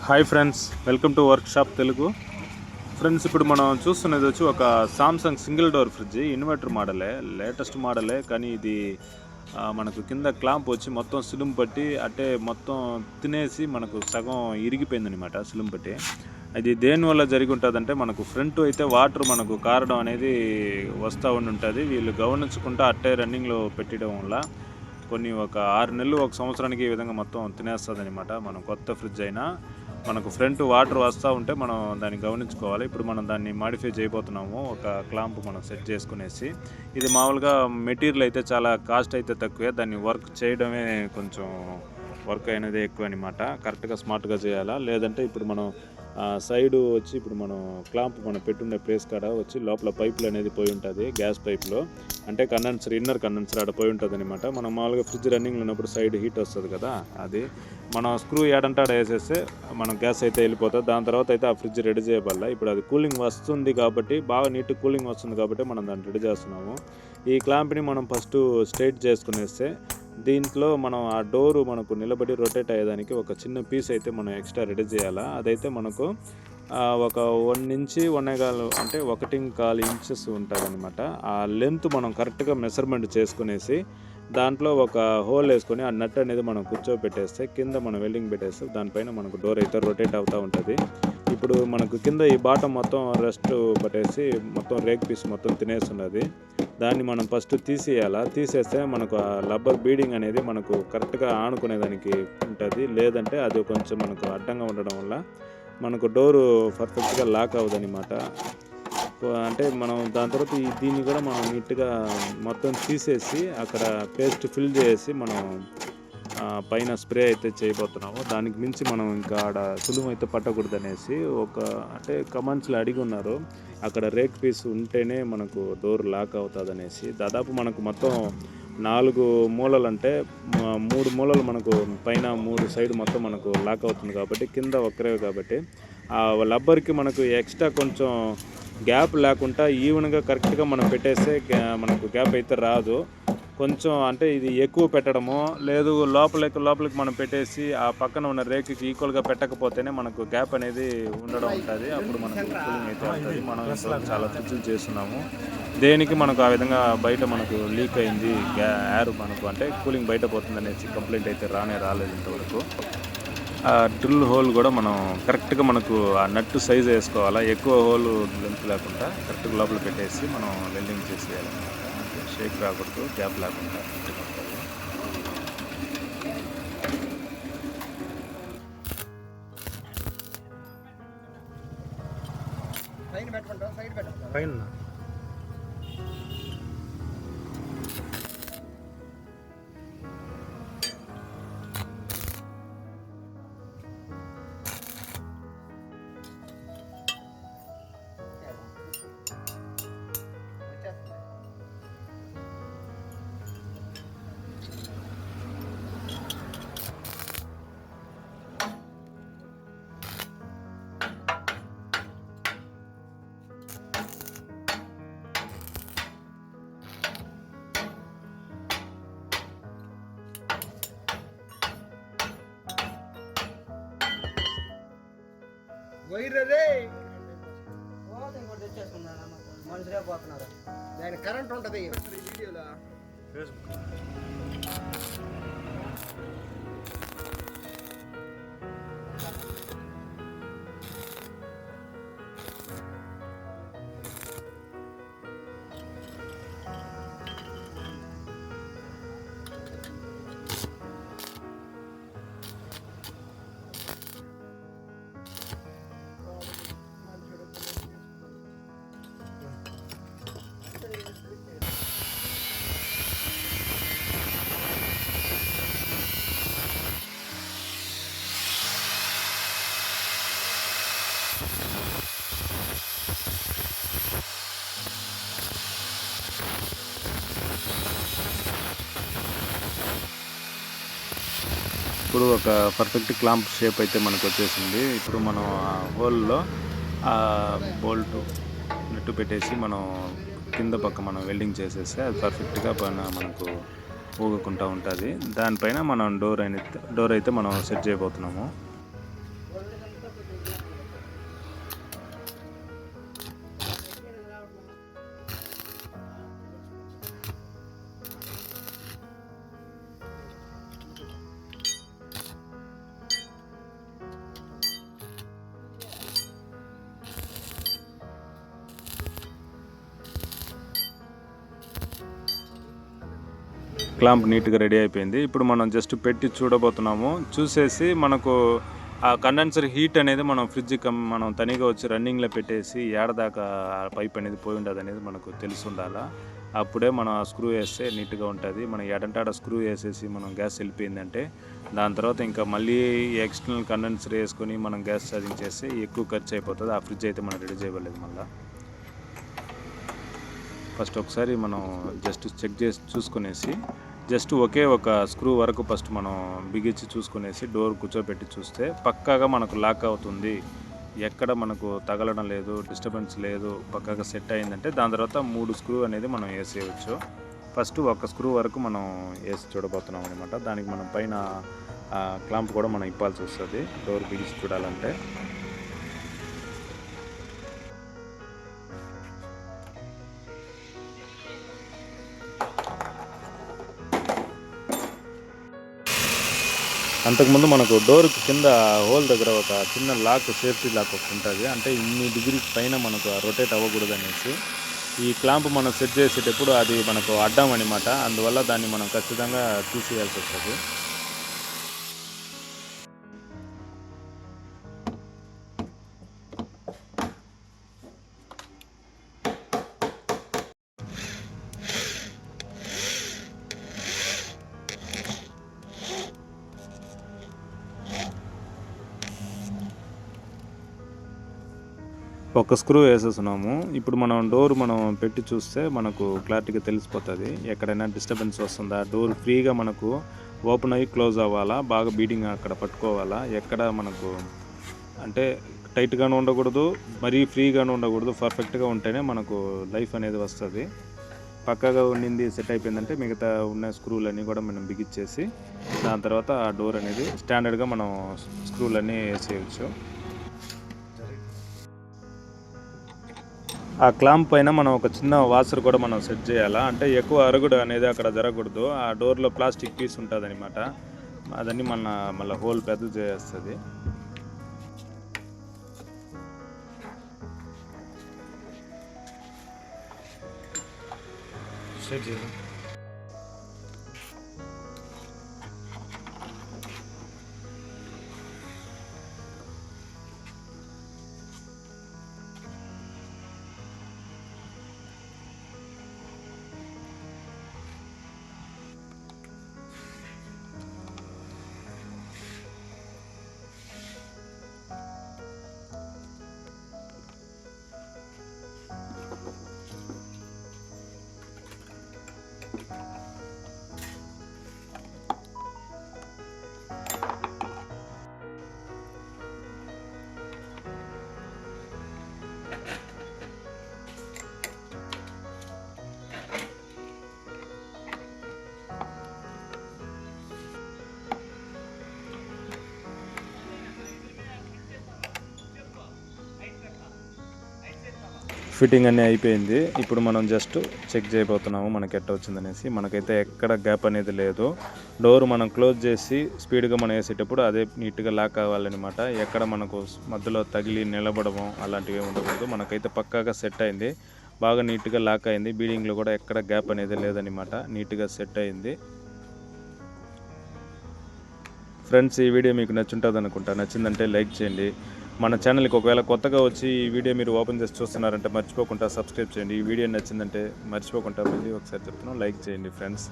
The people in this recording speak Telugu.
Hi friends, welcome to workshop Telugu. Friends, ఇప్పుడు మనం చూస్తున్నది వచ్చి ఒక Samsung single door fridge. Inverter మోడలే, లేటెస్ట్ మోడలే. కానీ ఇది మనకు కింద క్లాంప్ వచ్చి మొత్తం సిలుం పట్టి అంటే మొత్తం తినేసి మనకు సగం ఇరిగిపోయిందనమాట సిలుం పట్టి. అది దేనివల్ల జరిగి ఉంటుందంటే, మనకు ఫ్రంట్ అయితే వాటర్ మనకు కారడం అనేది వస్తూ ఉంటుంది. వీళ్ళు గమనించకుండా అట్టే రన్నింగ్లో పెట్టడం వల్ల కొన్ని ఒక 6 నెలలు 1 సంవత్సరానికి ఈ విధంగా మొత్తం తినేస్తుంది అనమాట. మనం కొత్త ఫ్రిడ్జ్ అయినా మనకు ఫ్రంట్ వాటర్ వస్తూ ఉంటే మనం దాన్ని గమనించుకోవాలి. ఇప్పుడు మనం దాన్ని మాడిఫై చేయబోతున్నాము. ఒక క్లాంప్ మనం సెట్ చేసుకునేసి, ఇది మామూలుగా మెటీరియల్ అయితే చాలా కాస్ట్ అయితే తక్కువే, దాన్ని వర్క్ చేయడమే కొంచెం వర్క్ అనేది ఎక్కువ అనమాట. కరెక్ట్గా స్మార్ట్గా చేయాలా, లేదంటే ఇప్పుడు మనం సైడు వచ్చి ఇప్పుడు మనం క్లాంప్ మనం పెట్టుండే ప్లేస్ కాడ వచ్చి లోపల పైపులు అనేది పోయి ఉంటుంది, గ్యాస్ పైపులో అంటే కండెన్సర్, ఇన్నర్ కండెన్సర్ ఆడ పోయి ఉంటుంది అనమాట. మనం మామూలుగా ఫ్రిడ్జ్ రన్నింగ్లో ఉన్నప్పుడు సైడ్ హీట్ వస్తుంది కదా, అది మనం స్క్రూ ఏడంటే ఆడ వేసేస్తే మనం గ్యాస్ అయితే వెళ్ళిపోతుంది. దాని తర్వాత అయితే ఆ ఫ్రిడ్జ్ రెడీ చేయబల్ల. ఇప్పుడు అది కూలింగ్ వస్తుంది కాబట్టి, బాగా నీట్ కూలింగ్ వస్తుంది కాబట్టి మనం దాన్ని రెడీ చేస్తున్నాము. ఈ క్లాంప్ని మనం ఫస్ట్ స్ట్రైట్ చేసుకునేస్తే దీంట్లో మనం ఆ డోరు మనకు నిలబడి రొటేట్ అయ్యేదానికి ఒక చిన్న పీస్ అయితే మనం ఎక్స్ట్రా రెడీ చేయాలా. అదైతే మనకు ఒక 1 నుంచి 1.25 అంటే 1.25 ఇంచెస్ ఉంటుంది అనమాట. ఆ లెంత్ మనం కరెక్ట్గా మెజర్మెంట్ చేసుకునేసి దాంట్లో ఒక హోల్ వేసుకొని ఆ నట్ అనేది మనం కూర్చోబెట్టేస్తే కింద మనం వెల్డింగ్ పెట్టేస్తే దానిపైన మనకు డోర్ అయితే రొటేట్ అవుతూ ఉంటుంది. ఇప్పుడు మనకు కింద ఈ బాటం మొత్తం రెస్ట్ పట్టేసి మొత్తం రేక్ పీస్ మొత్తం తినేస్తున్నది. దాన్ని మనం ఫస్ట్ తీసేయాలా. తీసేస్తే మనకు ఆ రబ్బర్ బీడింగ్ అనేది మనకు కరెక్ట్గా ఆనుకునేదానికి ఉంటుంది. లేదంటే అది కొంచెం మనకు అడ్డంగా ఉండడం వల్ల మనకు డోరు పర్ఫెక్ట్గా లాక్ అవ్వదనమాట. అంటే మనం దాని తర్వాత దీన్ని కూడా మనం నీట్గా మొత్తం తీసేసి అక్కడ పేస్ట్ ఫిల్ చేసి మనం పైన స్ప్రే అయితే చేయబోతున్నాము. దానికి మించి మనం ఇంకా ఆడ సులువు అయితే పట్టకూడదు అనేసి అంటే కమెంట్స్లో అడిగి ఉన్నారు, అక్కడ రేక్ పీస్ ఉంటేనే మనకు డోర్ లాక్ అవుతుంది అనేసి. దాదాపు మనకు మొత్తం 4 మూలలు అంటే 3 మూలలు మనకు పైన 3 సైడ్ మొత్తం మనకు లాక్ అవుతుంది కాబట్టి, కింద ఒక్కరే కాబట్టి ఆ రబ్బర్కి మనకు ఎక్స్ట్రా కొంచెం గ్యాప్ లేకుండా ఈవెన్గా కరెక్ట్గా మనం పెట్టేస్తే మనకు గ్యాప్ అయితే రాదు. కొంచెం అంటే ఇది ఎక్కువ పెట్టడమో లేదు, లోపలికి మనం పెట్టేసి ఆ పక్కన ఉన్న రేకుకి ఈక్వల్గా పెట్టకపోతేనే మనకు గ్యాప్ అనేది ఉండడం ఉంటుంది. అప్పుడు మనకు కూలింగ్ అయితే ఉంటుంది. మనం చాలా ఫ్రిడ్జ్లు చేస్తున్నాము. దేనికి మనకు ఆ విధంగా బయట మనకు లీక్ అయింది, ఎయిర్ మనకు అంటే కూలింగ్ బయట పోతుంది అనేసి కంప్లైంట్ అయితే రాలేదు ఇంతవరకు. ఆ డ్రిల్ హోల్ కూడా మనం కరెక్ట్గా మనకు ఆ నట్టు సైజ్ వేసుకోవాలా. ఎక్కువ హోల్ లెంత్ లేకుండా కరెక్ట్గా లోపల పెట్టేసి మనం వెల్డింగ్ చేసేయాలి. షేక్ రాకూడదు, గ్యాప్ లేకుండా పైన వైరే తెచ్చేసుకున్నాను. మనుషులే పోతున్నారు. దాని కరెంట్ ఉంటుంది వీడియోలో. ఇప్పుడు ఒక పర్ఫెక్ట్ క్లాంప్ షేప్ అయితే మనకు వచ్చేసింది. ఇప్పుడు మనం ఆ హోల్లో బోల్ట్ నెట్టు పెట్టేసి మనం కింద పక్క మనం వెల్డింగ్ చేసేస్తే అది పర్ఫెక్ట్గా పైన మనకు ఊగుకుంటూ ఉంటుంది. దానిపైన మనం డోర్ అయితే మనం సెట్ చేయబోతున్నాము. క్లాంప్ నీట్గా రెడీ అయిపోయింది. ఇప్పుడు మనం జస్ట్ పెట్టి చూడబోతున్నాము. చూసేసి మనకు ఆ కండెన్సర్ హీట్ అనేది మనం ఫ్రిడ్జ్ మనం తనిగా వచ్చి రన్నింగ్లో పెట్టేసి ఏడదాకా పైప్ అనేది పోయి ఉండదు అనేది మనకు తెలిసి ఉండాలా. అప్పుడే మనం ఆ స్క్రూ వేస్తే నీట్గా ఉంటుంది. మనం ఎడంటాడ స్క్రూ వేసేసి మనం గ్యాస్ వెళ్ళిపోయిందంటే దాని తర్వాత ఇంకా మళ్ళీ ఎక్స్టర్నల్ కండెన్సర్ వేసుకొని మనం గ్యాస్ ఛార్జింగ్ చేస్తే ఎక్కువ ఖర్చు అయిపోతుంది. ఆ ఫ్రిడ్జ్ అయితే మనం రెడీ చేయలేదు. మళ్ళీ ఫస్ట్ ఒకసారి మనం జస్ట్ చెక్ చేసి చూసుకునేసి జస్ట్ ఒకే ఒక స్క్రూ వరకు ఫస్ట్ మనం బిగించి చూసుకునేసి డోర్ కూర్చోబెట్టి చూస్తే పక్కాగా మనకు లాక్ అవుతుంది, ఎక్కడ మనకు తగలడం లేదు, డిస్టర్బెన్స్ లేదు, పక్కాగా సెట్ అయిందంటే దాని తర్వాత 3 స్క్రూ అనేది మనం వేసేయవచ్చు. ఫస్ట్ ఒక స్క్రూ వరకు మనం వేసి చూడబోతున్నాం అనమాట. దానికి మనం పైన క్లాంప్ కూడా మనం ఇప్పాల్సి వస్తుంది డోర్ బిగించి చూడాలంటే. అంతకుముందు మనకు డోర్కి కింద హోల్ దగ్గర ఒక చిన్న లాక్, సేఫ్టీ లాక్ ఒకటి ఉంటుంది. అంటే ఇన్ని డిగ్రీ పైన మనకు రొటేట్ అవ్వకూడదు అనేసి ఈ క్లాంప్ మనం సెట్ చేసేటప్పుడు అది మనకు అడ్డం అనమాట. అందువల్ల దాన్ని మనం ఖచ్చితంగా తీసేయాల్సి వస్తుంది. ఒక స్క్రూ వేసేస్తున్నాము. ఇప్పుడు మనం డోర్ పెట్టి చూస్తే మనకు క్లారిటీగా తెలిసిపోతుంది ఎక్కడైనా డిస్టర్బెన్స్ వస్తుందా, డోర్ ఫ్రీగా మనకు ఓపెన్ అయ్యి క్లోజ్ అవ్వాలా, బాగా బీడింగ్ అక్కడ పట్టుకోవాలా, ఎక్కడ మనకు అంటే టైట్గాను ఉండకూడదు, మరీ ఫ్రీగాను ఉండకూడదు, పర్ఫెక్ట్గా ఉంటేనే మనకు లైఫ్ అనేది వస్తుంది. పక్కాగా ఉండింది సెట్ అయిపోయిందంటే మిగతా ఉన్న స్క్రూలన్నీ కూడా మనం బిగించేసి దాని తర్వాత ఆ డోర్ అనేది స్టాండర్డ్గా మనం స్క్రూలన్నీ వేసేయచ్చు. ఆ క్లాంప్ పైన మనం ఒక చిన్న వాసర్ కూడా మనం సెట్ చేయాలా. అంటే ఎక్కువ అరుగుడు అనేది అక్కడ జరగకూడదు. ఆ డోర్లో ప్లాస్టిక్ పీస్ ఉంటుంది అనమాట. అదన్నీ మళ్ళీ హోల్ పెద్ద చేస్తుంది. సెట్ చేయాలి. ఫిట్టింగ్ అన్నీ అయిపోయింది. ఇప్పుడు మనం జస్ట్ చెక్ చేయబోతున్నాము మనకి ఎట్ట వచ్చిందనేసి. మనకైతే ఎక్కడ గ్యాప్ అనేది లేదు. డోర్ మనం క్లోజ్ చేసి స్పీడ్గా మనం వేసేటప్పుడు అదే నీట్గా లాక్ అవ్వాలన్నమాట. ఎక్కడ మనకు మధ్యలో తగిలి నిలబడము అలాంటివి ఉండకూడదు. మనకైతే పక్కాగా సెట్ అయింది, బాగా నీట్గా లాక్ అయింది. బీడింగ్లో కూడా ఎక్కడ గ్యాప్ అనేది లేదన్నమాట, నీట్గా సెట్ అయింది. ఫ్రెండ్స్, ఈ వీడియో మీకు నచ్చుంటుంది అనుకుంటా. నచ్చిందంటే లైక్ చేయండి. మన ఛానల్కి ఒకవేళ కొత్తగా వచ్చి ఈ వీడియో మీరు ఓపెన్ చేసి చూస్తున్నారంటే మర్చిపోకుండా సబ్స్క్రైబ్ చేయండి. ఈ వీడియో నచ్చిందంటే మర్చిపోకుండా మళ్ళీ ఒకసారి చెప్తున్నాం, లైక్ చేయండి ఫ్రెండ్స్.